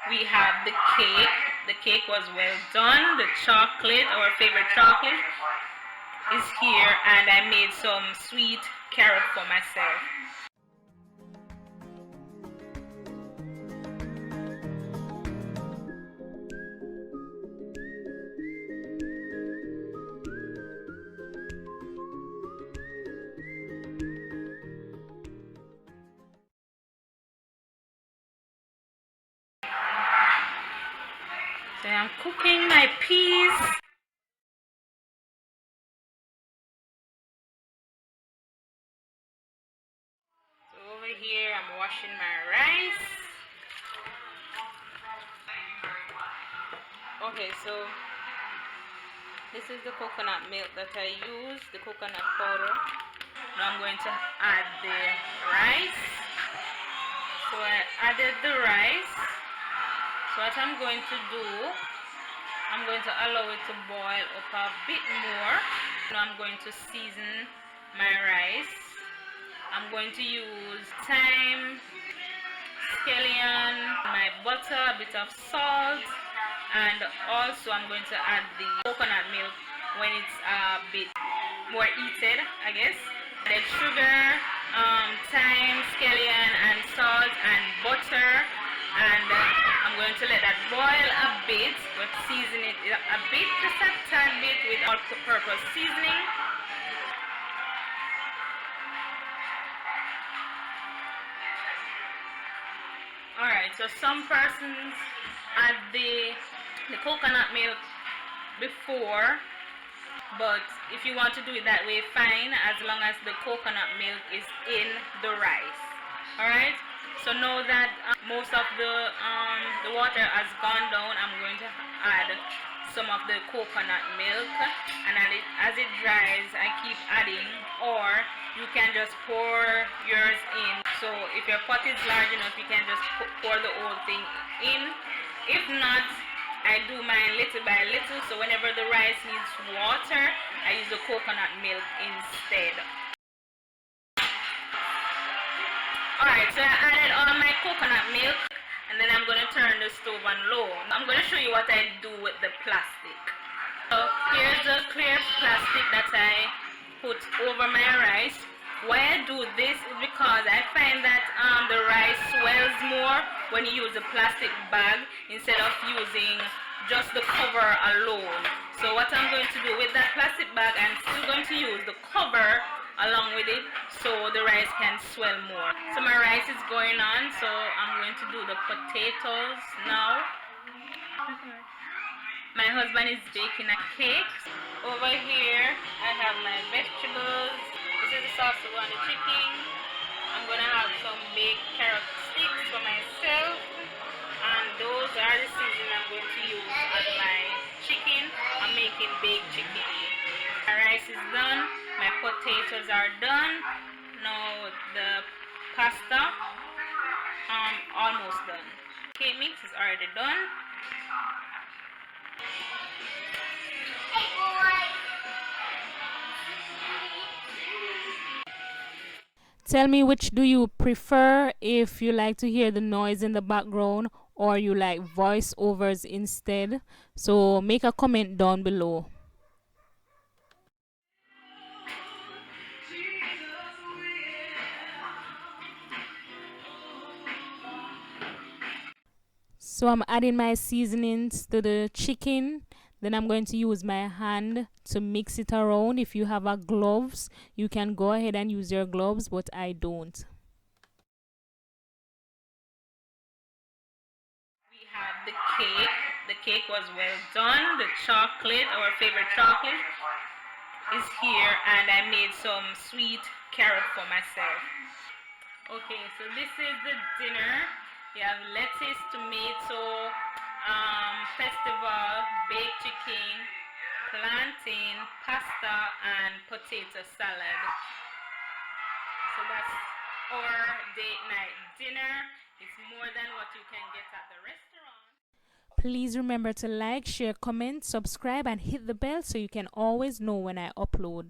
We have the cake. The cake was well done. The chocolate, our favorite chocolate, is here, and I made some sweet carrot for myself. So I'm cooking my peas. So over here I'm washing my rice. Okay, so this is the coconut milk that I use, the coconut powder. Now I'm going to add the rice. So I added the rice. So what I'm going to do, I'm going to allow it to boil up a bit more. Now I'm going to season my rice. I'm going to use thyme, scallion, my butter, a bit of salt, and also I'm going to add the coconut milk when it's a bit more heated, I guess. Added sugar, thyme, scallion, and salt, and butter, and I'm going to let that boil a bit. But season it a bit, just a tad bit, with all-purpose seasoning. Alright, so some persons add the coconut milk before, but if you want to do it that way, fine, as long as the coconut milk is in the rice. Alright, so now that most of the water has gone down, I'm going to add some of the coconut milk, and as it dries, I keep adding, or you can just pour yours in. So if your pot is large enough, you can just pour the whole thing in. If not, I do mine little by little, so whenever the rice needs water, I use the coconut milk instead. Alright, so I added all my coconut milk, and then I'm going to turn the stove on low. I'm going to show you what I do with the plastic. So here's the clear plastic that I put over my rice. Why I do this is because I find that the rice swells more when you use a plastic bag instead of using just the cover alone. So what I'm going to do with that plastic bag, I'm still going to use the cover along with it so the rice can swell more. So my rice is going on, so I'm going to do the potatoes now. My husband is baking a cake. Over here I have my vegetables. This is the sauce to go on the chicken. I'm going to have some baked carrot sticks for myself. And those are the seasonings I'm going to use on my chicken. I'm making baked chicken. My rice is done. My potatoes are done. Now the pasta, almost done. Cake mix is already done. Tell me, which do you prefer, if you like to hear the noise in the background or you like voiceovers instead? So make a comment down below. So I'm adding my seasonings to the chicken. Then I'm going to use my hand to mix it around. If you have a gloves, you can go ahead and use your gloves, but I don't. We have the cake. The cake was well done. The chocolate, our favorite chocolate, is here, and I made some sweet carrot for myself. Okay, so this is the dinner. You have lettuce, tomato, festival, baked chicken, plantain, pasta, and potato salad. So that's our date night dinner. It's more than what you can get at the restaurant. Please remember to like, share, comment, subscribe, and hit the bell so you can always know when I upload.